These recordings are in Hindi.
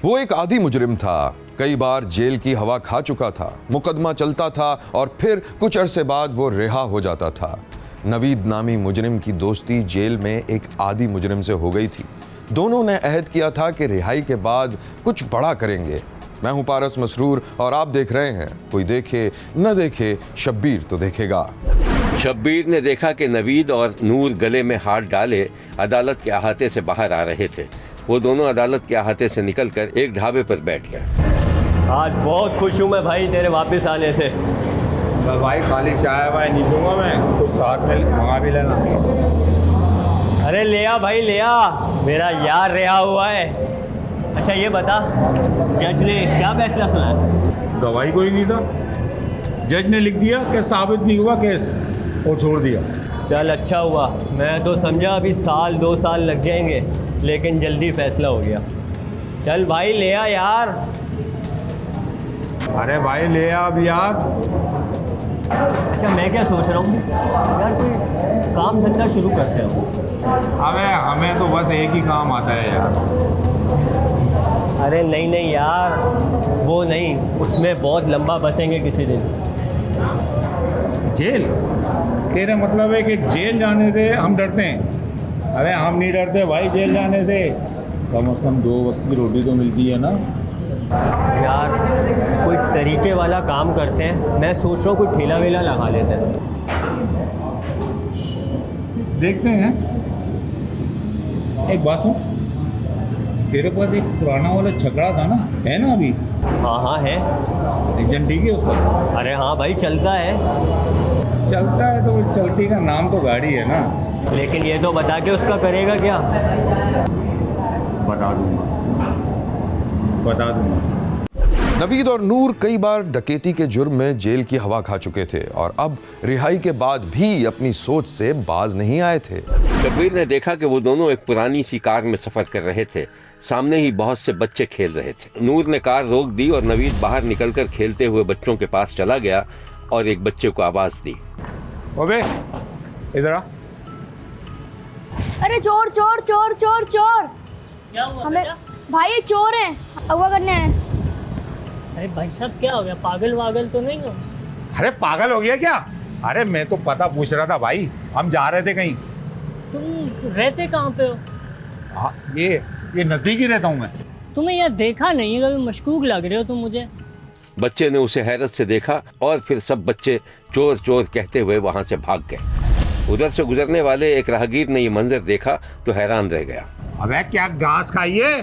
वो एक आदी मुजरिम था, कई बार जेल की हवा खा चुका था, मुकदमा चलता था और फिर कुछ अरसे बाद वो रिहा हो जाता था। नवीद नामी मुजरिम की दोस्ती जेल में एक आदी मुजरिम से हो गई थी। दोनों ने अहद किया था कि रिहाई के बाद कुछ बड़ा करेंगे। मैं हूं पारस मसरूर और आप देख रहे हैं कोई देखे न देखे, शब्बीर तो देखेगा। शब्बीर ने देखा कि नवीद और नूर गले में हाथ डाले अदालत के अहाते से बाहर आ रहे थे। वो दोनों अदालत के अहाते से निकलकर एक ढाबे पर बैठ गए। आज बहुत खुश हूँ मैं भाई तेरे वापस आने से। बस भाई खाली चाय वाय नहीं दूंगा मैं, कुछ साथ में मंगा भी लेना। अरे ले आ भाई ले आ, मेरा यार रिहा हुआ है। अच्छा ये बता, जज ने क्या फैसला सुनाया? गवाही कोई नहीं था, जज ने लिख दिया कि साबित नहीं हुआ केस और छोड़ दिया। चल अच्छा हुआ, मैं तो समझा अभी 1-2 साल लग जाएंगे, लेकिन जल्दी फैसला हो गया। चल भाई ले आ यार। अरे भाई ले आ अब यार। अच्छा मैं क्या सोच रहा हूँ यार, कोई काम धंधा शुरू करते हो। अबे हमें तो बस एक ही काम आता है यार। अरे नहीं नहीं यार, वो नहीं, उसमें बहुत लंबा बसेंगे किसी दिन। जेल? तेरा मतलब है कि जेल जाने से हम डरते हैं? अरे हम नहीं डरते भाई जेल जाने से, कम से कम 2 वक्त की रोटी तो मिलती है ना यार। कोई तरीके वाला काम करते हैं, मैं सोच रहा हूँ कोई ठेला वेला लगा लेते हैं। देखते हैं। एक बात सुन, तेरे पास एक पुराना वाला छकड़ा था ना, है ना अभी? हाँ हाँ है। इंजन ठीक है उसका? अरे हाँ भाई चलता है। चलता है तो चलती का नाम तो गाड़ी है ना। लेकिन ये तो बता के उसका करेगा क्या? बता दूंगा। नवीद और नूर कई बार डकैती के जुर्म में जेल की हवा खा चुके थे और अब रिहाई के बाद भी अपनी सोच से बाज नहीं आए थे। शब्बीर ने देखा कि वो दोनों एक पुरानी सी कार में सफर कर रहे थे। सामने ही बहुत से बच्चे खेल रहे थे। नूर ने कार रोक दी और नवीद बाहर निकलकर खेलते हुए बच्चों के पास चला गया और एक बच्चे को आवाज दी। ओबे इधर आ। अरे चोर चोर चोर चोर चोर! क्या हुआ हमें बेटा? भाई ये चोर हैं, अगवा करने आए। अरे भाई साहब क्या हो गया, पागल वागल तो नहीं हो? अरे पागल हो गया क्या? अरे मैं तो पता पूछ रहा था भाई, हम जा रहे थे कहीं। तुम रहते कहाँ पे हो? हाँ ये नजदीक ही रहता हूँ मैं। तुम्हें यार देखा नहीं है, कभी मशकूक लग रहे हो तुम मुझे। बच्चे ने उसे हैरत से देखा और फिर सब बच्चे चोर चोर कहते हुए वहां से भाग गए। उधर से गुजरने वाले एक राहगीर ने ये मंजर देखा तो हैरान रह गया। अबे क्या घास खाई है,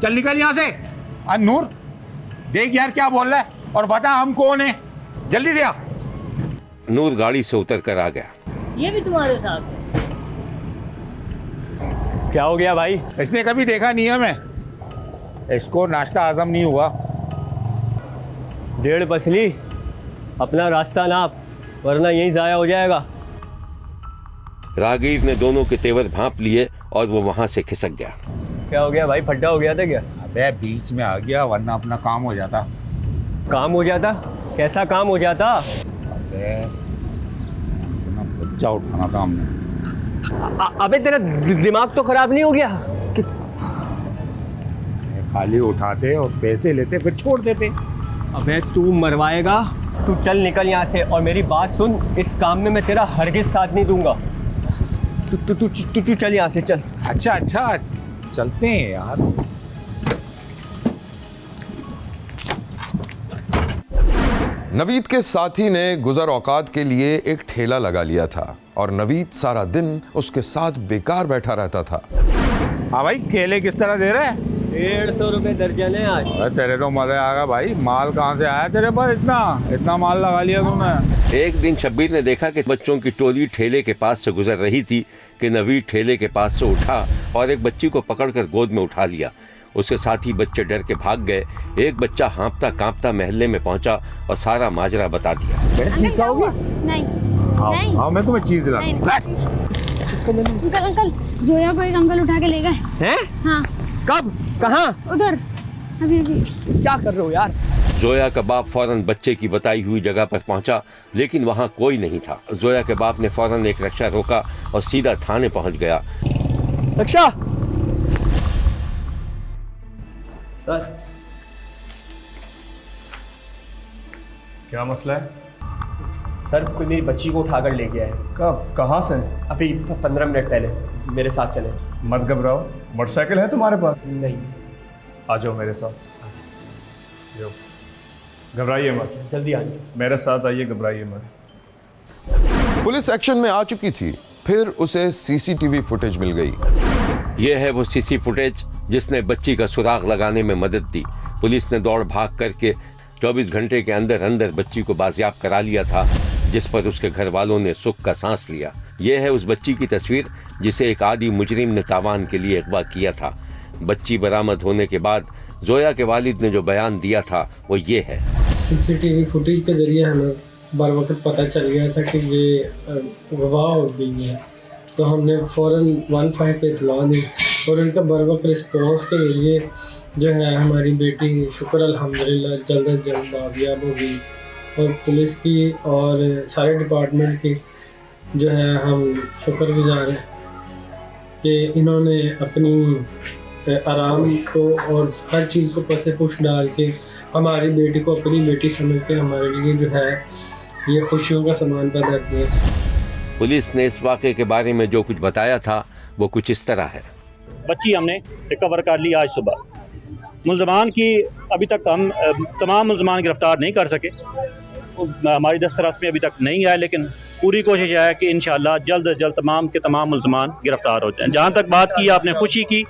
चल निकल यहाँ से। नूर देख यार क्या बोल रहा है और बता हम कौन है, जल्दी से आ। नूर गाड़ी से उतर कर आ गया। ये भी तुम्हारे साथ है? क्या हो गया भाई? इसने कभी देखा नहीं है मैं, इसको नाश्ता आजम नहीं हुआ। 1.5 पसली, अपना रास्ता नाप वरना यहीं ज़ाया हो जाएगा। राहगीर ने दोनों के तेवर भांप लिए और वो वहां से खिसक गया। क्या हो गया भाई, फट्टा हो गया था क्या? अबे बीच में आ गया, वरना अपना काम हो जाता। काम हो जाता? कैसा काम हो जाता? अबे बच्चा उठाना था हमने। अबे तेरा दिमाग तो खराब नहीं हो गया? खाली उठाते और पैसे लेते फिर छोड़ देते। अबे तू मरवाएगा, तू चल निकल यहाँ से। और मेरी बात सुन, इस काम में मैं तेरा हरगिज साथ नहीं दूंगा। तू चल यहाँ से, चल। अच्छा चलते हैं यार। नवीद के साथी ने गुजर औकात के लिए एक ठेला लगा लिया था और नवीद सारा दिन उसके साथ बेकार बैठा रहता था। हाँ भाई केले किस तरह दे रहे हैं? 150 रुपये दर्जन है आज। अरे तेरे तो मजे आ गया भाई, माल कहाँ से आया तेरे पास? इतना माल लगा लिया तूने। एक दिन शब्बीर ने देखा कि बच्चों की टोली ठेले के पास से गुजर रही थी कि नवीद ठेले के पास से उठा और एक बच्ची को पकड़कर गोद में उठा लिया। उसके साथ ही बच्चे डर के भाग गए। एक बच्चा हाँफता कांपता महल्ले में पहुंचा और सारा माजरा बता दिया। मेरी चीज खाओगे? नहीं नहीं। हाँ मैं तुम्हें चीज दिला। अंकल अंकल, जोया को एक अंकल उठा के ले गए हैं? हाँ। कब? कहाँ? उधर अभी। क्या कर रहे हो यार? जोया का बाप फौरन बच्चे की बताई हुई जगह पर पहुंचा, लेकिन वहां कोई नहीं था। जोया के बाप ने फौरन एक रिक्शा रोका और सीधा थाने पहुंच गया। रिक्शा सर क्या मसला है? सर कोई मेरी बच्ची को उठाकर ले गया है। कब, कहाँ से? अभी 15 मिनट पहले। मेरे साथ चले। मत घबराओ, मोटरसाइकिल है तुम्हारे पास? नहीं। आ जाओ मेरे साथ। जाओ, घबराइए मत, जल्दी आइए। मेरे साथ आइए, घबराइए मत। पुलिस एक्शन में आ चुकी थी। फिर उसे सीसीटीवी फुटेज मिल गई। यह है वो सीसी फुटेज जिसने बच्ची का सुराग लगाने में मदद दी। पुलिस ने दौड़ भाग करके 24 घंटे के अंदर अंदर बच्ची को बाजियाब करा लिया था, जिस पर उसके घर वालों ने सुख का सांस लिया। यह है उस बच्ची की तस्वीर जिसे एक आदी मुजरिम ने तावान के लिए अगवा किया था। बच्ची बरामद होने के बाद जोया के वालिद ने जो बयान दिया था वो ये है। सीसीटीवी फुटेज के जरिए हमें बर वक्त पता चल गया था कि ये गवाह हो गई है, तो हमने फ़ौरन 15 पे इतला दी और उनका बर वक्त रिस्पॉन्स के जरिए जो है हमारी बेटी शुक्र अल्हम्दुलिल्लाह जल्द अज जल्द बाजियाब हो गई। और पुलिस की और सारे डिपार्टमेंट की जो है हम शुक्रगुजार हैं कि इन्होंने अपनी आराम को और हर चीज़ को पसे पुश डाल के हमारी बेटी को अपनी बेटी समझ के हमारे लिए जो है ये खुशियों का सामान पैदा किया। पुलिस ने इस वाक़े के बारे में जो कुछ बताया था वो कुछ इस तरह है। बच्ची हमने रिकवर कर ली आज सुबह। मुल्ज़मान की अभी तक हम तमाम मुल्ज़मान गिरफ़्तार नहीं कर सके, हमारी दस्तरस में अभी तक नहीं आया, लेकिन पूरी कोशिश है कि इंशाअल्लाह जल्द अज जल्द तमाम के तमाम मुल्ज़मान गिरफ़्तार हो जाएँ। जहाँ तक बात की आपने खुशी की,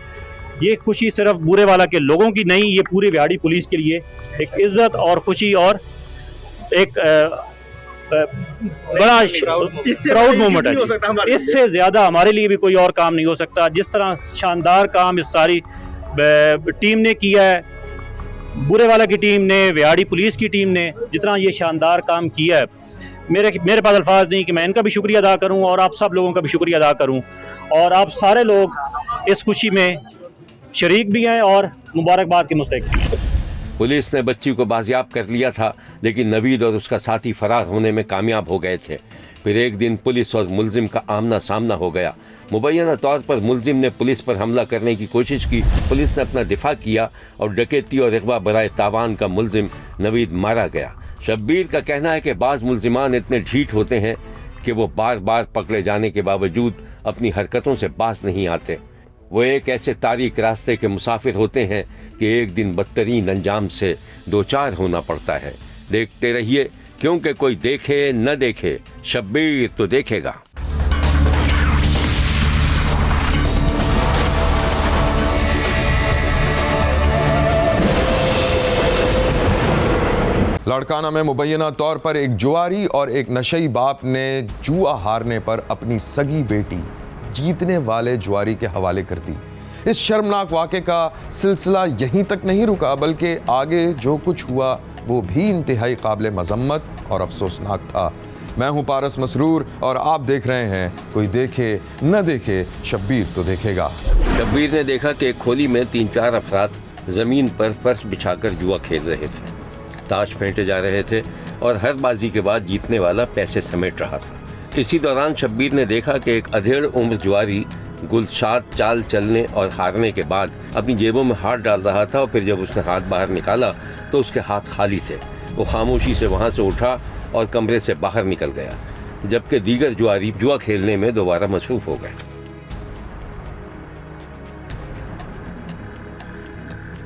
ये खुशी सिर्फ बुरेवाला के लोगों की नहीं, ये पूरी बिहाड़ी पुलिस के लिए एक इज़्ज़त और खुशी और एक बड़ा प्राउड मोमेंट है। इससे ज़्यादा हमारे लिए भी कोई और काम नहीं हो सकता। जिस तरह शानदार काम इस सारी टीम ने किया है, बुरेवाला की टीम ने, बिहाड़ी पुलिस की टीम ने जितना ये शानदार काम किया है, मेरे पास अल्फाज नहीं कि मैं इनका भी शुक्रिया अदा करूं और आप सब लोगों का भी शुक्रिया अदा करूं। और आप सारे लोग इस खुशी में शरीक भी हैं और मुबारकबाद के मुस्तहिक भी हैं। पुलिस ने बच्ची को बाजियाब कर लिया था, लेकिन नवीद और उसका साथी फरार होने में कामयाब हो गए थे। फिर एक दिन पुलिस और मुल्जिम का आमना सामना हो गया। मुबैना तौर पर मुल्जिम ने पुलिस पर हमला करने की कोशिश की। पुलिस ने अपना दिफा किया और डकैती और अगवा बराए तावान का मुल्जिम नवीद मारा गया। शब्बीर का कहना है कि बाज़ मुल्जिमान इतने ढीठ होते हैं कि वो बार बार पकड़े जाने के बावजूद अपनी हरकतों से बाज नहीं आते। वो एक ऐसे तारीक रास्ते के मुसाफिर होते हैं कि एक दिन बदतरीन अंजाम से दो चार होना पड़ता है। देखते रहिए, क्योंकि कोई देखे न देखे, शब्बीर तो देखेगा। लाड़काना में मुबैना तौर पर एक जुआरी और एक नशई बाप ने जुआ हारने पर अपनी सगी बेटी जीतने वाले जुआरी के हवाले कर दी। इस शर्मनाक वाक़े का सिलसिला यहीं तक नहीं रुका, बल्कि आगे जो कुछ हुआ वो भी इंतहाई काबिल मजम्मत और अफसोसनाक था। मैं हूं पारस मसरूर और आप देख रहे हैं कोई देखे न देखे, शब्बीर तो देखेगा। शब्बीर ने देखा कि एक खोली में 3-4 अफराद ज़मीन पर फर्श बिछाकर जुआ खेल रहे थे। ताश फेंटे जा रहे थे और हर बाजी के बाद जीतने वाला पैसे समेट रहा था। इसी दौरान शब्बीर ने देखा कि एक अधेड़ उम्र जुआरी गुलशाद चाल चलने और हारने के बाद अपनी जेबों में हाथ डाल रहा था, और फिर जब उसने हाथ बाहर निकाला तो उसके हाथ खाली थे। वो खामोशी से वहाँ से उठा और कमरे से बाहर निकल गया, जबकि दीगर जुआरी जुआ खेलने में दोबारा मसरूफ हो गए।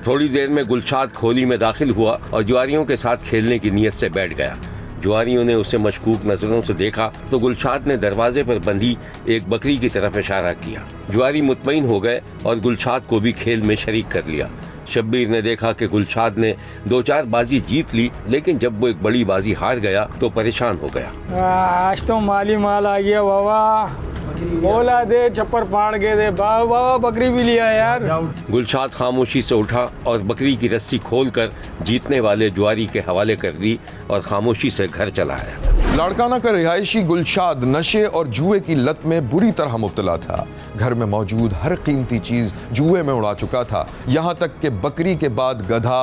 थोड़ी देर में गुलशाद खोली में दाखिल हुआ और जुआरियों के साथ खेलने की नीयत से बैठ गया। जुआरियों ने उसे मशकूक नजरों से देखा तो गुलशाद ने दरवाजे पर बंधी एक बकरी की तरफ इशारा किया। जुआरी मुतमईन हो गए और गुलशाद को भी खेल में शरीक कर लिया। शब्बीर ने देखा कि गुलशाद ने 2-4 बाजी जीत ली, लेकिन जब वो एक बड़ी बाजी हार गया तो परेशान हो गया। आज तो माली माल आ गया बाबा, बोला दे छप्पर फाड़ के दे बाबा, बकरी भी लिया यार। गुलशाद खामोशी से उठा और बकरी की रस्सी खोलकर जीतने वाले जुआरी के हवाले कर दी और खामोशी से घर चला आया। लाड़काना का रिहायशी गुलशाद नशे और जुए की लत में बुरी तरह मुब्तला था। घर में मौजूद हर कीमती चीज जुए में उड़ा चुका था, यहाँ तक कि बकरी के बाद गधा,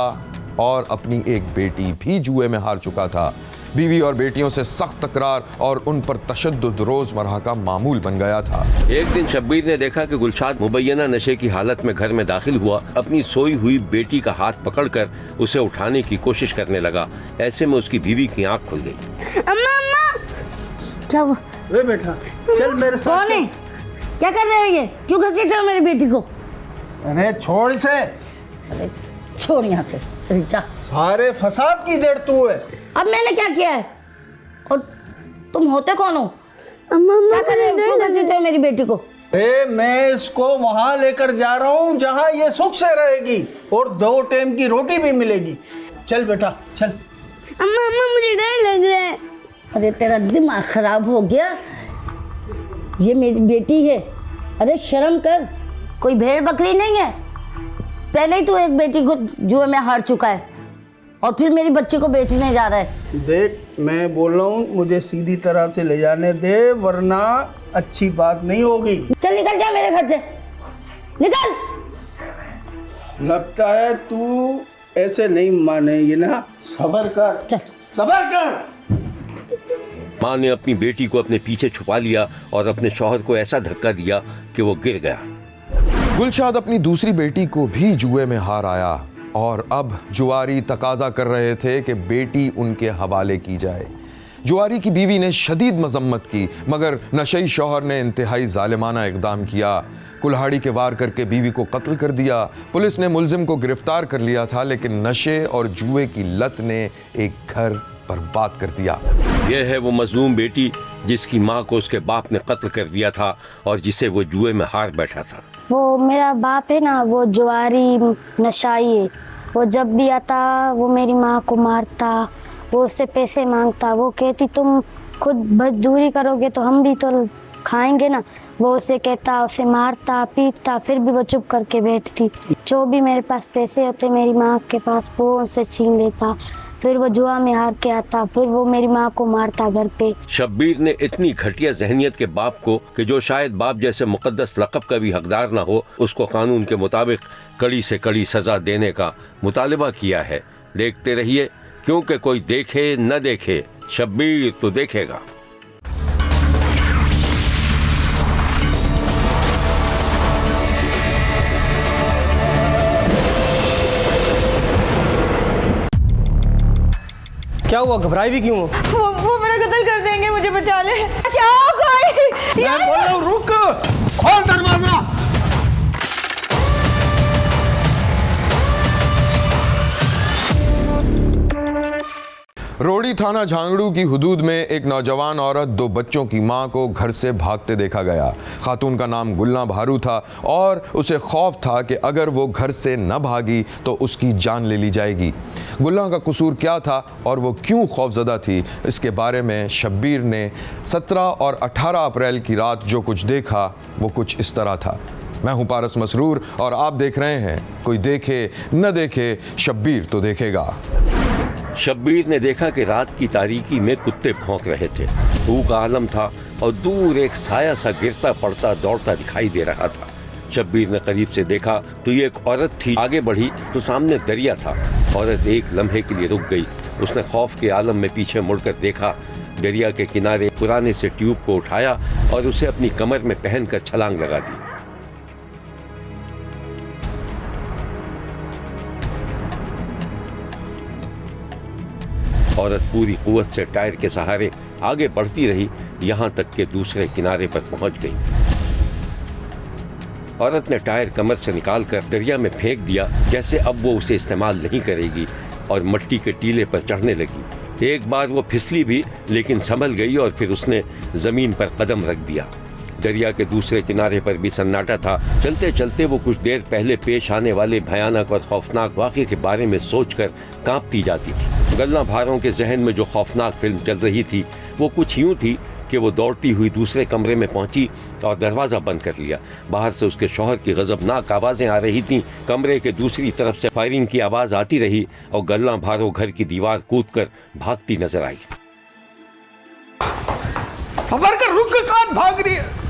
और अपनी एक बेटी भी जुए में हार चुका था। बीवी और बेटियों से सख्त तकरार और उन पर तशद्दुद रोजमर्रा का मामूल बन गया था। एक दिन शब्बीर ने देखा कि गुलशाद मुबैना नशे की हालत में घर में दाखिल हुआ, अपनी सोई हुई बेटी का हाथ पकड़कर उसे उठाने की कोशिश करने लगा। ऐसे में उसकी बीवी की आंख खुल गई। अम्मा अम्मा, क्या हुआ? वे बेटा चल मेरे साथ। कौन है? क्या कर रहे हो ये? क्यों घसीट रहे हो मेरी बेटी को? अरे छोड़ इसे। अरे छोड़ यहाँ से, चल जा। सारे फसाद की जड़ तू है। अब मैंने क्या किया है? और तुम होते कौन हो? अम्मा क्या कर रहे हो? क्यों घसीट रहे हो मेरी बेटी को? अरे मैं इसको वहाँ लेकर जा रहा हूँ जहाँ ये सुख से रहेगी और 2 टाइम की रोटी भी मिलेगी। चल बेटा चल। अम्मा अम्मा, मुझे डर लग रहा है। अरे तेरा दिमाग खराब हो गया? ये मेरी बेटी है। अरे शर्म कर, कोई भेड़ बकरी नहीं है। पहले ही तू एक बेटी को जुए में हार चुका है और फिर मेरी बच्ची को बेचने जा रहा है। देख मैं बोल रहा हूँ, मुझे सीधी तरह से ले जाने दे वरना अच्छी बात नहीं होगी। चल निकल जा मेरे घर से, निकल। लगता है तू ऐसे नहीं मानेगी ना। सबर कर, चल सबर कर। माँ ने अपनी बेटी को अपने पीछे छुपा लिया और अपने शौहर को ऐसा धक्का दिया कि वो गिर गया। गुलशाद अपनी दूसरी बेटी को भी जुए में हार आया और अब जुआरी तकाजा कर रहे थे कि बेटी उनके हवाले की जाए। जुआरी की बीवी ने शदीद मजम्मत की, मगर नशई शौहर ने इंतहाई जालिमाना इकदाम किया। कुल्हाड़ी के वार करके बीवी को कत्ल कर दिया। पुलिस ने मुलजिम को गिरफ्तार कर लिया था, लेकिन नशे और जुए की लत ने एक घर बर्बाद कर दिया। यह है वो मजलूम बेटी जिसकी माँ को उसके बाप ने कत्ल कर दिया था और जिसे वो जुए में हार बैठा था। वो मेरा बाप है ना, वो जुआरी नशाई है। वो जब भी आता वो मेरी माँ को मारता, वो उससे पैसे मांगता। वो कहती तुम खुद मजदूरी करोगे तो हम भी तो खाएंगे ना। वो उसे कहता, उसे मारता पीटता, फिर भी वो चुप करके बैठती। जो भी मेरे पास पैसे होते मेरी माँ के पास, वो उनसे छीन लेता। फिर वो जुआ में हार के आता, फिर वो मेरी माँ को मारता घर पे। शब्बीर ने इतनी घटिया जहनियत के बाप को, कि जो शायद बाप जैसे मुकद्दस लक़ब का भी हकदार ना हो, उसको कानून के मुताबिक कड़ी से कड़ी सजा देने का मुतालबा किया है। देखते रहिए, क्योंकि कोई देखे न देखे, शब्बीर तो देखेगा। क्या हुआ? घबराई भी क्यों? वो मेरा कत्ल कर देंगे, मुझे बचा ले। बचाओ कोई। मैं बोल रहा हूँ रुक, खोल दरवाजा। रोड़ी थाना झांगड़ू की हुदूद में एक नौजवान औरत 2 बच्चों की मां को घर से भागते देखा गया। खातून का नाम गुलना भारू था और उसे खौफ था कि अगर वो घर से न भागी तो उसकी जान ले ली जाएगी। गुलना का कसूर क्या था और वो क्यों खौफजदा थी, इसके बारे में शब्बीर ने 17 और 18 अप्रैल की रात जो कुछ देखा वो कुछ इस तरह था। मैं हूं पारस मसरूर और आप देख रहे हैं कोई देखे न देखे, शब्बीर तो देखेगा। शब्बीर ने देखा कि रात की तारीकी में कुत्ते भौंक रहे थे। धूप का आलम था और दूर एक साया सा गिरता पड़ता दौड़ता दिखाई दे रहा था। शब्बीर ने करीब से देखा तो ये एक औरत थी। आगे बढ़ी तो सामने दरिया था। औरत एक लम्हे के लिए रुक गई। उसने खौफ के आलम में पीछे मुड़कर देखा। दरिया के किनारे पुराने से ट्यूब को उठाया और उसे अपनी कमर में पहनकर छलांग लगा दी। औरत पूरी कुव्वत से टायर के सहारे आगे बढ़ती रही, यहाँ तक के दूसरे किनारे पर पहुंच गई। औरत ने टायर कमर से निकालकर दरिया में फेंक दिया, जैसे अब वो उसे इस्तेमाल नहीं करेगी, और मट्टी के टीले पर चढ़ने लगी। एक बार वो फिसली भी, लेकिन संभल गई और फिर उसने जमीन पर कदम रख दिया। दरिया के दूसरे किनारे पर भी सन्नाटा था। चलते चलते वो कुछ देर पहले पेश आने वाले भयानक और खौफनाक वाक़े के बारे में सोचकर कांपती जाती थी। गल्ला भारों के जहन में जो खौफनाक फिल्म चल रही थी वो कुछ यूं थी कि वो दौड़ती हुई दूसरे कमरे में पहुंची और दरवाज़ा बंद कर लिया। बाहर से उसके शौहर की गज़बनाक आवाज़ें आ रही थीं। कमरे के दूसरी तरफ से फायरिंग की आवाज़ आती रही और गल्ला भारों घर की दीवार कूदकर भागती नजर आई। सबर कर, रुक, कौन भाग रही है?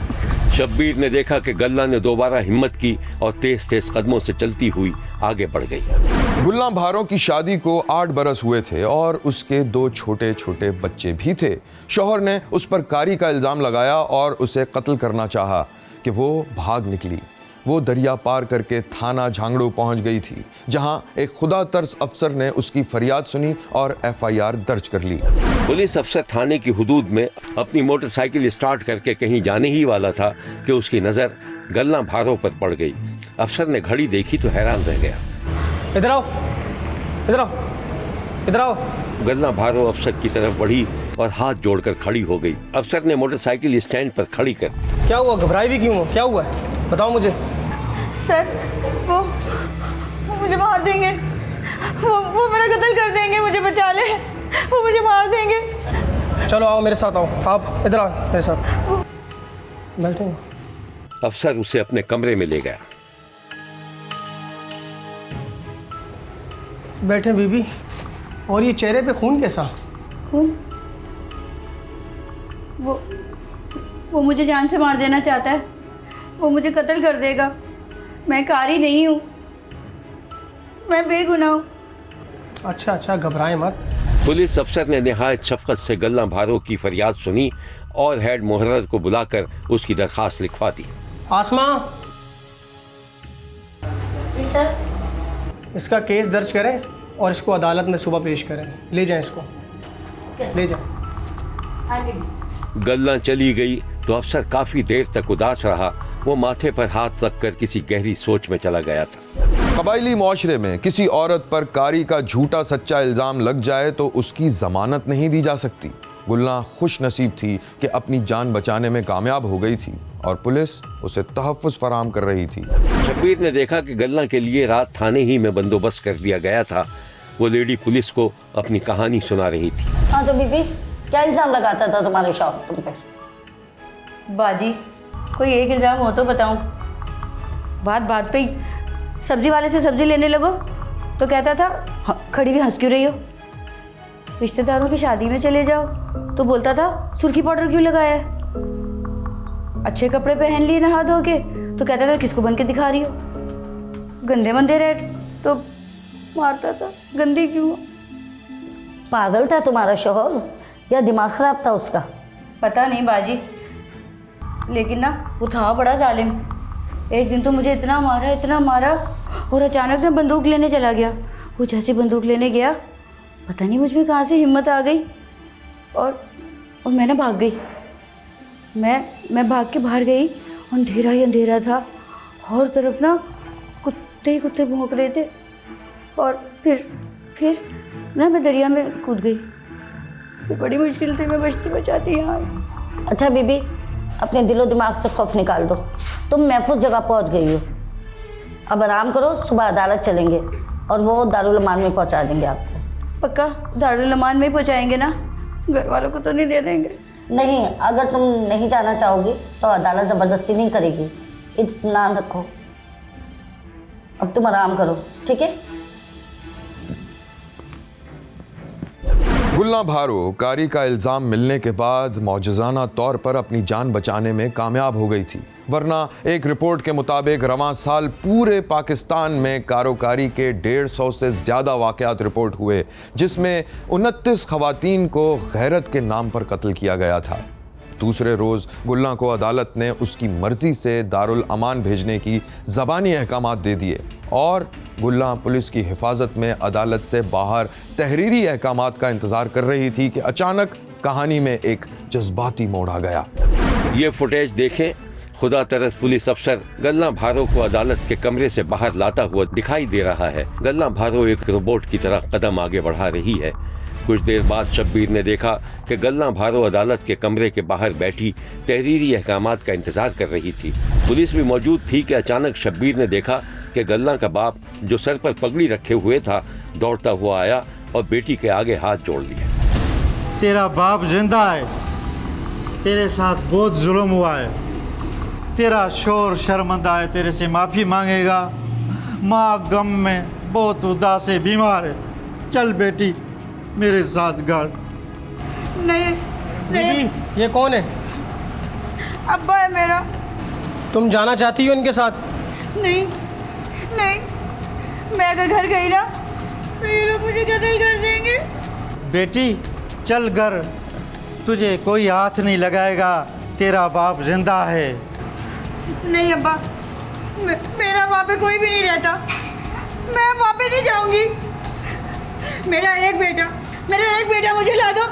शब्बीर ने देखा कि गल्ला ने दोबारा हिम्मत की और तेज तेज कदमों से चलती हुई आगे बढ़ गई। गुल्ला भारो की शादी को 8 बरस हुए थे और उसके 2 छोटे छोटे बच्चे भी थे। शौहर ने उस पर कारी का इल्ज़ाम लगाया और उसे कत्ल करना चाहा कि वो भाग निकली। वो दरिया पार करके थाना झांगड़ू पहुंच गई थी, जहां एक खुदा तर्स अफसर ने उसकी फरियाद सुनी और FIR दर्ज कर ली। पुलिस अफसर थाने की हुदूद में अपनी मोटरसाइकिल स्टार्ट करके कहीं जाने ही वाला था कि उसकी नज़र गल्ला भारो पर पड़ गई। अफसर ने घड़ी देखी तो हैरान रह गया। इधर आओ, इधर आओ, इधर आओ। गल्ला भारो अफसर की तरफ बढ़ी और हाथ जोड़कर खड़ी हो गई। अफसर ने मोटरसाइकिल स्टैंड पर खड़ी कर, क्या हुआ, घबराई भी क्यों हो, क्या हुआ है, बताओ मुझे। सर वो मुझे मार देंगे, वो मेरा कत्ल कर देंगे, मुझे बचा ले, वो मुझे मार देंगे। चलो आओ मेरे साथ, आओ, आप इधर आओ मेरे साथ बैठे। अफसर उसे अपने कमरे में ले गया। बैठे बीबी, और ये चेहरे पे खून कैसा? खून? वो मुझे जान से मार देना चाहता है, वो मुझे कत्ल कर देगा। मैं कारी नहीं हूँ, मैं बेगुनाह हूँ। अच्छा अच्छा, घबराएं मत। पुलिस अफसर ने निहायत शफकत से गल्ला भारो की फरियाद सुनी और हेड मुहर्रर को बुलाकर उसकी दरखास्त लिखवा दी। आसमा, जी सर। इसका केस दर्ज करें और इसको अदालत में सुबह पेश करें। ले जाएं इसको, ले जाएं। गल्ला चली गई तो अफसर काफी देर तक उदास रहा। वो माथे पर हाथ रखकर किसी गहरी सोच में चला गया था। कबायली मुआशरे में किसी औरत पर कारी का झूठा सच्चा इल्ज़ाम लग जाए तो उसकी जमानत नहीं दी जा सकती। गुल्ला खुश नसीब थी कि अपनी जान बचाने में कामयाब हो गई थी और पुलिस उसे तहफ़्फ़ुज़ फराहम कर रही थी। शब्बीर ने देखा कि गल्ला के लिए रात थाने ही में बंदोबस्त कर दिया गया था। वो लेडी पुलिस को अपनी कहानी सुना रही थी। हाँ तो बीबी, क्या इल्ज़ाम लगाता था तुम्हारे शौहर तुम पे? बाजी, कोई एक इल्ज़ाम हो तो बताऊं। बात बात पे ही सब्जी वाले से सब्जी लेने लगो तो कहता था खड़ी हुई हंस क्यों रही हो। रिश्तेदारों की शादी में चले जाओ तो बोलता था सुर्खी पाउडर क्यों लगाया है। अच्छे कपड़े पहन लिए नहा धो के तो कहता था किसको बन के दिखा रही हो। गंदे मंदे रहे तो मारता था गंदी क्यों। पागल था तुम्हारा शौहर या दिमाग खराब था उसका? पता नहीं बाजी, लेकिन ना वो था बड़ा जालिम। एक दिन तो मुझे इतना मारा और अचानक ना बंदूक लेने चला गया। वो जैसे बंदूक लेने गया, पता नहीं मुझ में कहाँ से हिम्मत आ गई और मैं ना भाग गई। मैं भाग के बाहर गई, अंधेरा ही अंधेरा था, हर तरफ ना कुत्ते ही कुत्ते भौंक रहे थे। और फिर ना मैं दरिया में कूद गई। तो बड़ी मुश्किल से मैं बचती बचाती यहाँ आई। अच्छा बीबी, अपने दिलो दिमाग से खौफ निकाल दो। तुम महफूज जगह पहुंच गई हो, अब आराम करो। सुबह अदालत चलेंगे और वो दारुल अमान में पहुंचा देंगे आपको। पक्का दारुल अमान में ही पहुंचाएंगे ना? घर वालों को तो नहीं दे देंगे? नहीं, अगर तुम नहीं जाना चाहोगी तो अदालत ज़बरदस्ती नहीं करेगी, इत्मीनान रखो। अब तुम आराम करो, ठीक है? गुल्ला भारो कारी का इल्ज़ाम मिलने के बाद मौजज़ाना तौर पर अपनी जान बचाने में कामयाब हो गई थी, वरना एक रिपोर्ट के मुताबिक रवां साल पूरे पाकिस्तान में कारोकारी के 150 से ज़्यादा वाक़यात रिपोर्ट हुए, जिसमें 29 ख़वातीन को गैरत के नाम पर कत्ल किया गया था। दूसरे रोज़ गुल्ला को अदालत ने उसकी मर्ज़ी से दारुल अमान भेजने की ज़बानी अहकामात दे दिए और गुल्ला पुलिस की हिफाजत में अदालत से बाहर तहरीरी अहकामात का इंतज़ार कर रही थी कि अचानक कहानी में एक जज्बाती मोड़ आ गया। ये फुटेज देखें। खुदा तरस पुलिस अफसर गल्ला भारो को अदालत के कमरे से बाहर लाता हुआ दिखाई दे रहा है। गल्ला भारो एक रोबोट की तरह कदम आगे बढ़ा रही है। कुछ देर बाद शब्बीर ने देखा कि गल्ला भारो अदालत के कमरे के बाहर बैठी तहरीरी अहकामात का इंतज़ार कर रही थी। पुलिस भी मौजूद थी कि अचानक शब्बीर ने देखा कि गल्ला का बाप, जो सर पर पगड़ी रखे हुए था, दौड़ता हुआ आया और बेटी के आगे हाथ जोड़ लिया। तेरा बाप जिंदा है, तेरे साथ बहुत जुल्म हुआ है, तेरा शोर शर्मिंदा है, तेरे से माफ़ी मांगेगा। माँ गम में बहुत उदास है, बीमार है। चल बेटी मेरे साथ घर। नहीं, बीबी, ये कौन है? अब्बा है मेरा। तुम जाना चाहती हो इनके साथ? नहीं नहीं, मैं अगर घर गई ना तो ये लोग मुझे कत्ल कर देंगे। बेटी चल घर, तुझे कोई हाथ नहीं लगाएगा, तेरा बाप जिंदा है। नहीं अब्बा, मेरा वहाँ पे कोई भी नहीं रहता, मैं वहाँ पे नहीं जाऊँगी। मेरा एक बेटा मुझे ला दो,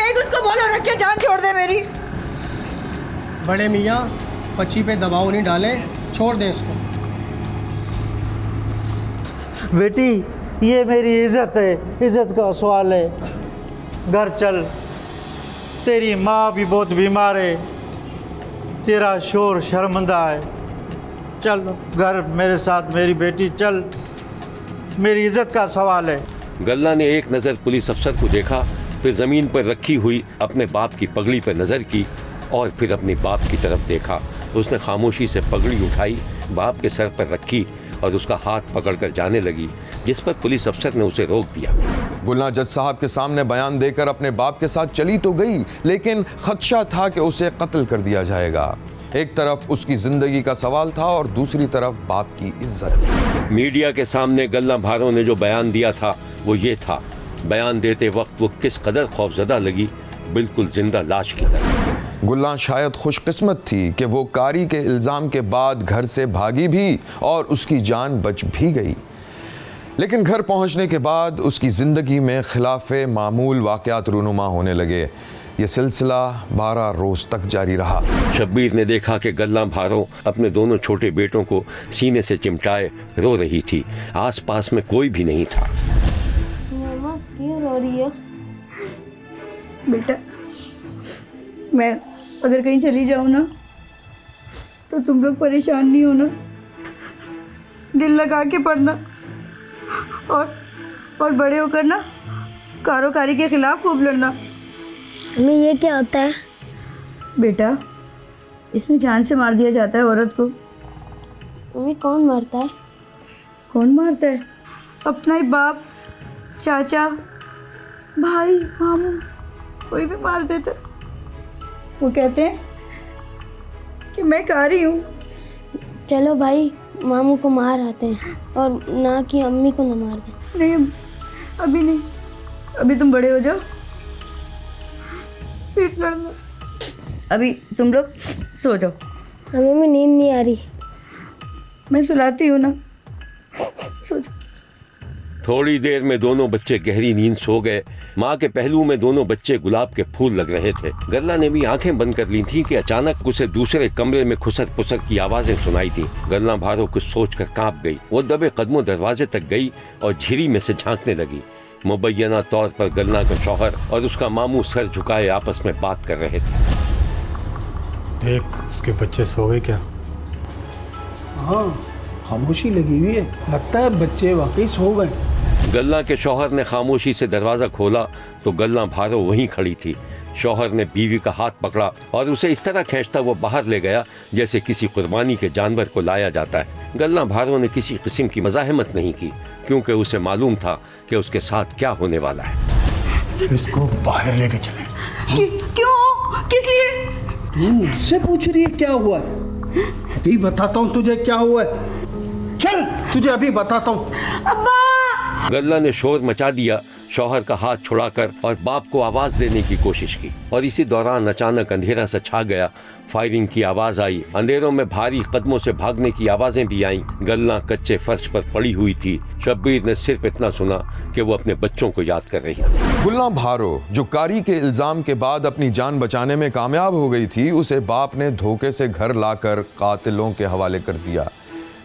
एक उसको बोलो रख के जान छोड़ दे मेरी। बड़े मियाँ बच्ची पे दबाव नहीं डालें, छोड़ दें इसको। बेटी ये मेरी इज्जत है, इज्जत का सवाल है। घर चल, तेरी माँ भी बहुत बीमार है, तेरा शोर शर्मिंदा है। चल घर मेरे साथ, मेरी बेटी चल, मेरी इज्जत का सवाल है। गल्ला ने एक नज़र पुलिस अफसर को देखा, फिर ज़मीन पर रखी हुई अपने बाप की पगड़ी पर नज़र की और फिर अपने बाप की तरफ देखा। उसने खामोशी से पगड़ी उठाई, बाप के सर पर रखी और उसका हाथ पकड़कर जाने लगी, जिस पर पुलिस अफसर ने उसे रोक दिया। गुलना जज साहब के सामने बयान देकर अपने बाप के साथ चली तो गई, लेकिन खदशा था कि उसे कत्ल कर दिया जाएगा। एक तरफ उसकी जिंदगी का सवाल था और दूसरी तरफ बाप की इज्जत। मीडिया के सामने गल्ला भारो ने जो बयान दिया था वो ये था। बयान देते वक्त वो किस कदर खौफजदा लगी, बिल्कुल जिंदा लाश की तरह। गुल्ला शायद खुशकिस्मत थी कि वो कारी के इल्ज़ाम के बाद घर से भागी भी और उसकी जान बच भी गई, लेकिन घर पहुंचने के बाद उसकी ज़िंदगी में खिलाफ़े मामूल वाक़यात रूनुमा होने लगे। ये सिलसिला 12 रोज़ तक जारी रहा। शब्बीर ने देखा कि गल्ला भारो अपने दोनों छोटे बेटों को सीने से चिमटाए रो रही थी। आसपास में कोई भी नहीं था। मामा क्यों रो रही हो? बेटा, मैं अगर कहीं चली जाऊँ ना तो तुम लोग परेशान नहीं होना, दिल लगा के पढ़ना और बड़े होकर ना कारोकारी के खिलाफ खूब लड़ना। मम्मी ये क्या होता है? बेटा, इसमें जान से मार दिया जाता है औरत को। मम्मी कौन मारता है? कौन मारता है? अपना ही बाप, चाचा, भाई, मामू, कोई भी मार देता है। वो कहते हैं कि मैं कारी हूँ। चलो भाई मामू को मार आते हैं और ना कि अम्मी को न मार दें। नहीं, अभी नहीं, अभी तुम बड़े हो जाओ फिर लड़ना। अभी तुम लोग सो जाओ। हमें में नींद नहीं आ रही। मैं सुलाती हूँ ना, सो जाओ। थोड़ी देर में दोनों बच्चे गहरी नींद सो गए। माँ के पहलू में दोनों बच्चे गुलाब के फूल लग रहे थे। गल्ला ने भी आंखें बंद कर ली थी कि अचानक उसे दूसरे कमरे में खुसर पुसर की आवाजें सुनाई थी। गल्ला भारो कुछ सोचकर कांप गई। वो दबे कदमों दरवाजे तक गई और झिरी में से झांकने लगी। मुबैना तौर पर गल्ला का शौहर और उसका मामू सर झुकाए आपस में बात कर रहे थे। देख, उसके बच्चे सो गए क्या? हाँ, खामोशी लगी हुई है, लगता है बच्चे वाकई सो गए। गल्ला के शौहर ने खामोशी से दरवाज़ा खोला तो गल्ला भारो वहीं खड़ी थी। शौहर ने बीवी का हाथ पकड़ा और उसे इस तरह खींचता वो बाहर ले गया जैसे किसी कुर्बानी के जानवर को लाया जाता है। गल्ला भारो ने किसी किस्म की मज़ाहमत नहीं की, क्योंकि उसे मालूम था कि उसके साथ क्या होने वाला है। इसको बाहर लेके चले। क्यों? किस लिए? तू मुझसे पूछ रही है क्या हुआ है? अभी बताता हूँ तुझे क्या हुआ है। चल, तुझे अभी बताता हूँ। अब्बा! गल्ला ने शोर मचा दिया, शौहर का हाथ छुड़ाकर और बाप को आवाज देने की कोशिश की। और इसी दौरान अचानक अंधेरा सा छा गया। फायरिंग की आवाज आई। अंधेरों में भारी कदमों से भागने की आवाजें भी आईं। गल्ला कच्चे फर्श पर पड़ी हुई थी। शब्बीर ने सिर्फ इतना सुना कि वो अपने बच्चों को याद कर रही थी। गुल्ला भारो जो कारी के इल्जाम के बाद अपनी जान बचाने में कामयाब हो गई थी, उसे बाप ने धोखे से घर लाकर कातिलों के हवाले कर दिया।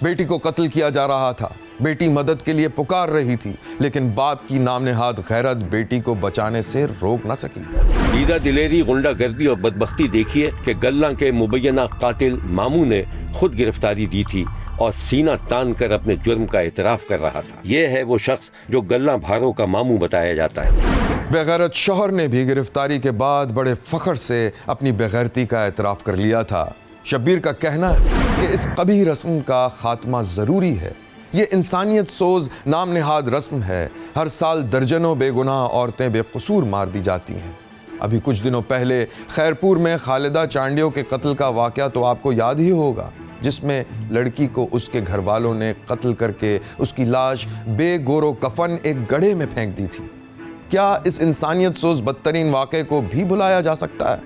बेटी को कत्ल किया जा रहा था। बेटी मदद के लिए पुकार रही थी, लेकिन बाप की नामनेहाद गैरत बेटी को बचाने से रोक न सकी। दीदा दिलेरी, गुंडागर्दी और बदबख्ती देखिए कि गल्ला के मुबैना कातिल मामू ने खुद गिरफ्तारी दी थी और सीना तान कर अपने जुर्म का एतराफ़ कर रहा था। यह है वो शख्स जो गल्ला भारो का मामू बताया जाता है। बेगैरत शौहर ने भी गिरफ्तारी के बाद बड़े फख्र से अपनी बेगैरती का एतराफ़ कर लिया था। शब्बीर का कहना है कि इस कबीह रस्म का खात्मा ज़रूरी है। ये इंसानियत सोज नाम निहाद रस्म है। हर साल दर्जनों बेगुनाह औरतें बेकसूर मार दी जाती हैं। अभी कुछ दिनों पहले खैरपुर में खालिदा चांडियों के कत्ल का वाक़या तो आपको याद ही होगा। जिसमें लड़की को उसके घर वालों ने कत्ल करके उसकी लाश बेगोरो कफन एक गड्ढे में फेंक दी थी। क्या इस इंसानियत सोज बदतरीन वाक़े को भी भुलाया जा सकता है?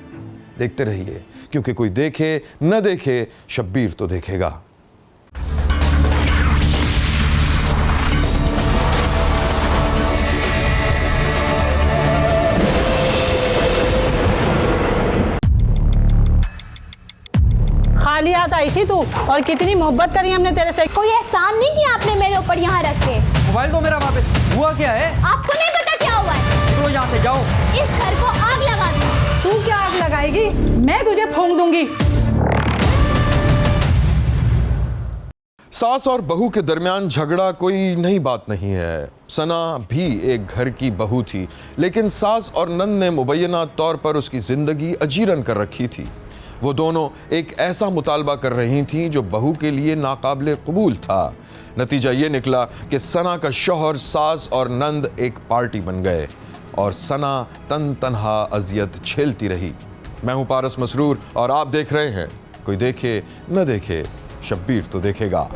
देखते रहिए, क्योंकि कोई देखे न देखे, शब्बीर तो देखेगा। खाली हाथ आई थी तू, और कितनी मोहब्बत करी हमने तेरे से। कोई एहसान नहीं किया आपने मेरे ऊपर यहाँ रख के। मोबाइल तो मेरा वापस। हुआ क्या है? आपको नहीं पता क्या हुआ है? तो यहाँ से जाओ। इस घर को आग लगा दो। तू क्या आग लगाएगी? मैं तुझे फूंक दूंगी। सास और बहू के दरमियान झगड़ा कोई नई बात नहीं है। सना भी एक घर की बहू थी, लेकिन सास और नंद ने मुबैना तौर पर उसकी जिंदगी अजीरन कर रखी थी। वो दोनों एक ऐसा मुतालबा कर रही थीं जो बहू के लिए नाकाबिले कबूल था। नतीजा ये निकला कि सना का शौहर, सास और नंद एक पार्टी बन गए और सना तन तनहा अजियत झेलती रही। मैं हूं पारस मसरूर और आप देख रहे हैं कोई देखे न देखे, शब्बीर तो देखेगा।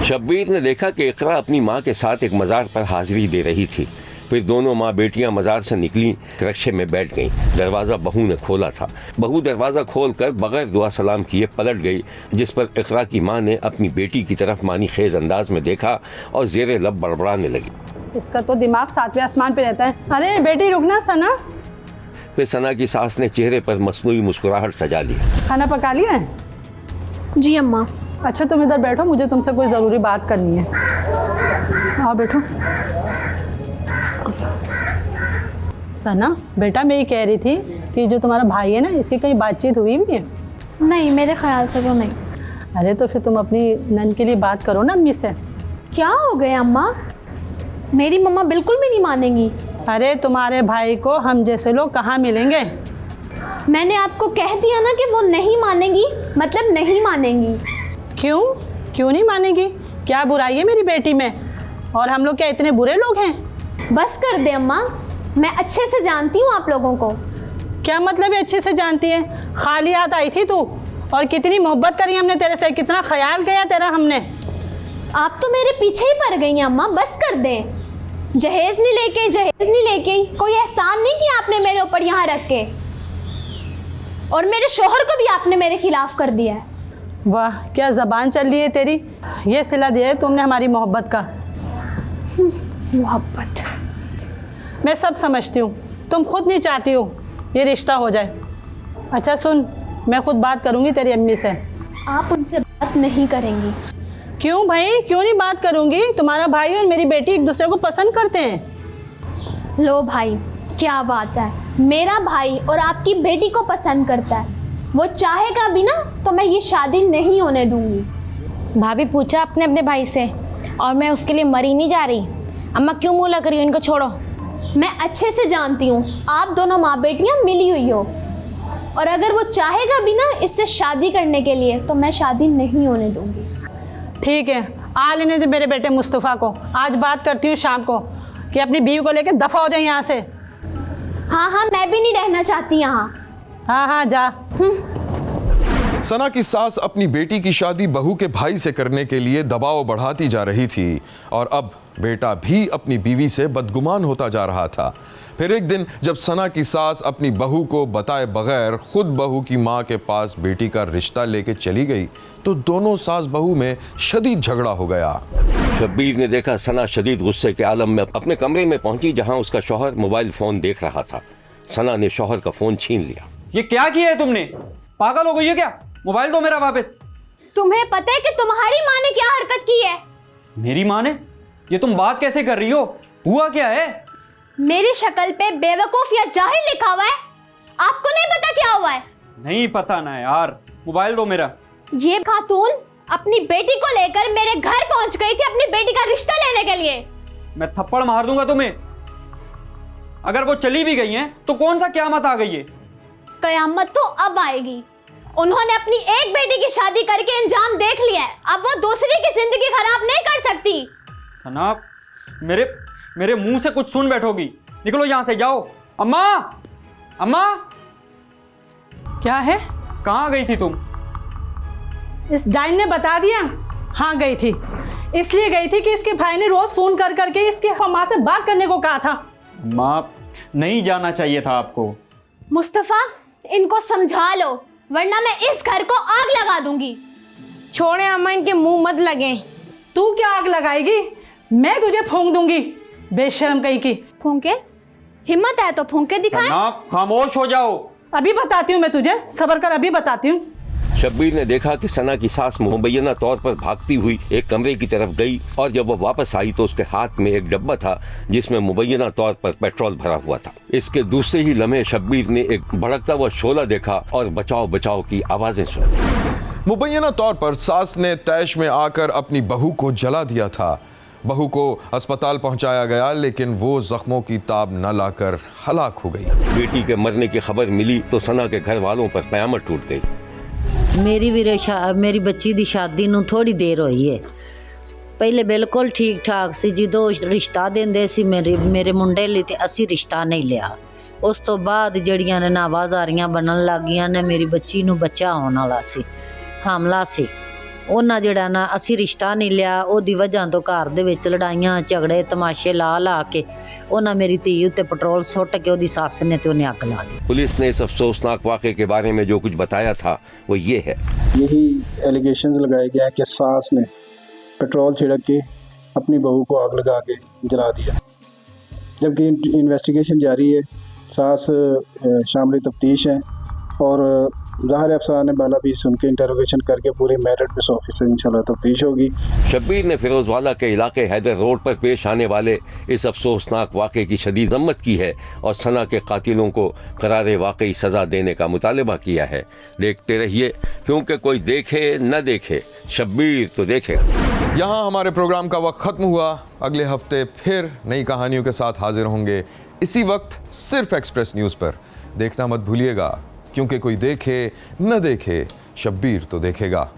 शब्बीर ने देखा कि इकरा अपनी माँ के साथ एक मज़ार पर हाजिरी दे रही थी। फिर दोनों माँ बेटियां मज़ार से निकली, रिक्शे में बैठ गईं। दरवाज़ा बहू ने खोला था। बहू दरवाज़ा खोलकर बगैर दुआ सलाम किए पलट गई, जिस पर इकरा की माँ ने अपनी बेटी की तरफ मानी खेज अंदाज में देखा और ज़ेरे लब बड़बड़ाने लगी। इसका तो दिमाग 7वें आसमान पे रहता है। अरे बेटी रुकना सना। फिर सना की सास ने चेहरे पर मसनूई मुस्कुराहट सजा ली। खाना पका लिया है? जी अम्मा। अच्छा तुम इधर बैठो, मुझे तुमसे कोई ज़रूरी बात करनी है। आओ बैठो। सना बेटा, मैं ये कह रही थी कि जो तुम्हारा भाई है ना, इसकी कहीं बातचीत हुई भी है? नहीं, मेरे ख्याल से तो नहीं। अरे तो फिर तुम अपनी नन के लिए बात करो ना अम्मी से। क्या हो गया अम्मा? मेरी मम्मा बिल्कुल भी नहीं मानेंगी। अरे तुम्हारे भाई को हम जैसे लोग कहाँ मिलेंगे? मैंने आपको कह दिया ना कि वो नहीं मानेंगी, मतलब नहीं मानेंगी। क्यों? क्यों नहीं मानेगी? क्या बुराई है मेरी बेटी में? और हम लोग क्या इतने बुरे लोग हैं? बस कर दे अम्मा, मैं अच्छे से जानती हूँ आप लोगों को। क्या मतलब है अच्छे से जानती है? खाली हाथ आई थी तू, और कितनी मोहब्बत करी हमने तेरे से, कितना ख्याल किया तेरा हमने। आप तो मेरे पीछे ही पड़ गई हैं अम्मा, बस कर दें। जहेज नहीं लेके कोई एहसान नहीं किया आपने मेरे ऊपर यहाँ रख के, और मेरे शोहर को भी आपने मेरे खिलाफ कर दिया है। वाह क्या ज़बान चल रही है तेरी। ये सिला दिया है तुमने हमारी मोहब्बत का। मोहब्बत? मैं सब समझती हूँ, तुम खुद नहीं चाहती हो ये रिश्ता हो जाए। अच्छा सुन, मैं खुद बात करूँगी तेरी अम्मी से। आप उनसे बात नहीं करेंगी? क्यों भाई, क्यों नहीं बात करूँगी? तुम्हारा भाई और मेरी बेटी एक दूसरे को पसंद करते हैं। लो भाई, क्या बात है, मेरा भाई और आपकी बेटी को पसंद करता है। वो चाहेगा भी ना तो मैं ये शादी नहीं होने दूंगी। भाभी पूछा अपने अपने भाई से, और मैं उसके लिए मरी नहीं जा रही। अम्मा क्यों मुँह लग रही हो? इनको छोड़ो। मैं अच्छे से जानती हूँ आप दोनों माँ बेटियाँ मिली हुई हो, और अगर वो चाहेगा भी ना इससे शादी करने के लिए तो मैं शादी नहीं होने दूंगी। ठीक है, आ लेने दे मेरे बेटे मुस्तफ़ा को। आज बात करती हूँ शाम को कि अपनी बीवी को लेकर दफ़ा हो जाए यहाँ से। हाँ हाँ, मैं भी नहीं रहना चाहती यहाँ। हाँ हाँ जा। सना की सास अपनी बेटी की शादी बहू के भाई से करने के लिए दबाव बढ़ाती जा रही थी, और अब बेटा भी अपनी बीवी से बदगुमान होता जा रहा था। फिर एक दिन जब सना की सास अपनी बहू को बताए बगैर खुद बहू की माँ के पास बेटी का रिश्ता लेके चली गई, तो दोनों सास बहू में शदीद झगड़ा हो गया। शब्बीर ने देखा सना शदीद गुस्से के आलम में अपने कमरे में पहुंची, जहां उसका शौहर मोबाइल फ़ोन देख रहा था। सना ने शौहर का फ़ोन छीन लिया। ये क्या किया है तुमने? पागल हो गई है क्या? मोबाइल दो मेरा वापस। तुम्हें पता है कि तुम्हारी माँ ने क्या हरकत की है? मेरी माँ ने? ये तुम बात कैसे कर रही हो? हुआ क्या है? मेरी शक्ल पे बेवकूफ या जाहिल लिखा हुआ है। आपको नहीं पता क्या हुआ है? नहीं पता ना यार, मोबाइल दो मेरा। ये खातून अपनी बेटी को लेकर मेरे घर पहुंच गई थी अपनी बेटी का रिश्ता लेने के लिए। मैं थप्पड़ मार दूंगा तुम्हें। अगर वो चली भी गई हैं तो कौन सा क़यामत आ गई है? कयामत तो अब आएगी। उन्होंने अपनी एक बेटी की शादी करके अंजाम देख लिया है, अब वो दूसरी की जिंदगी खराब नहीं कर सकती। सना, मेरे मुंह से कुछ सुन बैठोगी। निकलो यहां से, जाओ। अम्मा, अम्मा, क्या है? कहाँ गई थी तुम? इस डाइन ने बता दिया? हाँ गई थी, इसलिए गई थी कि इसके भाई ने रोज फोन कर करके इसके माँ से बात करने को कहा था। माँ, नहीं जाना चाहिए था आपको। मुस्तफा, इनको समझा लो वरना मैं इस घर को आग लगा दूंगी। छोड़े अम्मा, इनके मुंह मत लगे। तू क्या आग लगाएगी? मैं तुझे फूंक दूंगी, बेशर्म कहीं की। फूंके? हिम्मत है तो फूंके दिखाए। खामोश हो जाओ। अभी बताती हूँ मैं तुझे, सब्र कर, अभी बताती हूँ। शब्बीर ने देखा कि सना की सास मुबैना तौर पर भागती हुई एक कमरे की तरफ गई और जब वो वापस आई तो उसके हाथ में एक डब्बा था जिसमें मुबैना तौर पर पेट्रोल भरा हुआ था। इसके दूसरे ही लम्हे शब्बीर ने एक भड़कता हुआ शोला देखा और बचाओ बचाओ की आवाजें सुनी। मुबैना तौर पर सास ने तैश में आकर अपनी बहू को जला दिया था। बहू को अस्पताल पहुंचाया गया लेकिन वो जख्मों की ताब न लाकर हलाक हो गई। बेटी के मरने की खबर मिली तो सना के घर वालों पर कयामत टूट गई। मेरी बच्ची दी शादी नूं थोड़ी देर होई है। पहले बिल्कुल ठीक ठाक सी, जो रिश्ता देंदे सी मेरे मुंडे लई ते असी रिश्ता नहीं लिया। उस तो बाद जड़ियां ने नावाजारियां बनन लग गईयां ने। मेरी बच्ची नूं बच्चा होने वाला सी, हमला सी। ਉਹਨਾਂ ਜਿਹੜਾ ਨਾ ਅਸੀਂ ਰਿਸ਼ਤਾ ਨਹੀਂ ਲਿਆ, ਉਹਦੀ ਵਜ੍ਹਾ ਤੋਂ ਘਰ ਦੇ ਵਿੱਚ ਲੜਾਈਆਂ ਝਗੜੇ ਤਮਾਸ਼ੇ ਲਾ ਕੇ ਉਹਨਾਂ ਮੇਰੀ ਧੀ ਉੱਤੇ ਪੈਟਰੋਲ ਸੁੱਟ ਕੇ ਉਹਦੀ ਸੱਸ ਨੇ ਤੇ ਉਹਨੇ ਅੱਗ ਲਾ दी। पुलिस ने इस अफसोसनाक वाक़े के बारे में जो कुछ बताया था वो ये है। यही एलिगेशंस लगाए गया कि सास ने पेट्रोल छिड़क के अपनी बहू को आग लगा के जला दिया। जबकि इन्वेस्टिगेशन जारी है, सास शामिल तफ्तीश है और ज़ाहिर अफसरान बाला भी सुन के इंटरोगेशन करके पूरे मेरिट पे ऑफिसर इंशाल्लाह तफ्तीश होगी। शब्बीर ने फिरोजवाला के इलाके हैदर रोड पर पेश आने वाले इस अफसोसनाक वाक़े की शदीद ज़म्मत की है और सना के कातिलों को करारे वाकई सज़ा देने का मुतालबा किया है। देखते रहिए, क्योंकि कोई देखे न देखे, शब्बीर तो देखेगा। यहाँ हमारे प्रोग्राम का वक्त ख़त्म हुआ। अगले हफ्ते फिर नई कहानियों के साथ हाजिर होंगे इसी वक्त सिर्फ एक्सप्रेस न्यूज़ पर। देखना मत भूलिएगा, क्योंकि कोई देखे न देखे, शब्बीर तो देखेगा।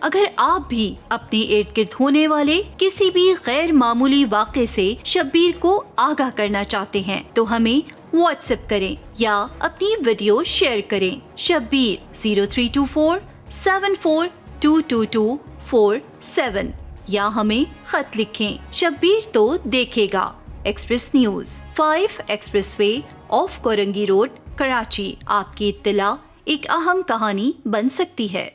अगर आप भी अपने इर्द गिर्द होने वाले किसी भी गैर मामूली वाक़े से शब्बीर को आगाह करना चाहते हैं तो हमें व्हाट्सएप करें या अपनी वीडियो शेयर करें। शब्बीर 0324 742224 या हमें खत लिखें। शब्बीर तो देखेगा। Express news 5 expressway of Korangi road, Karachi. आपकी इत्तला एक अहम कहानी बन सकती है।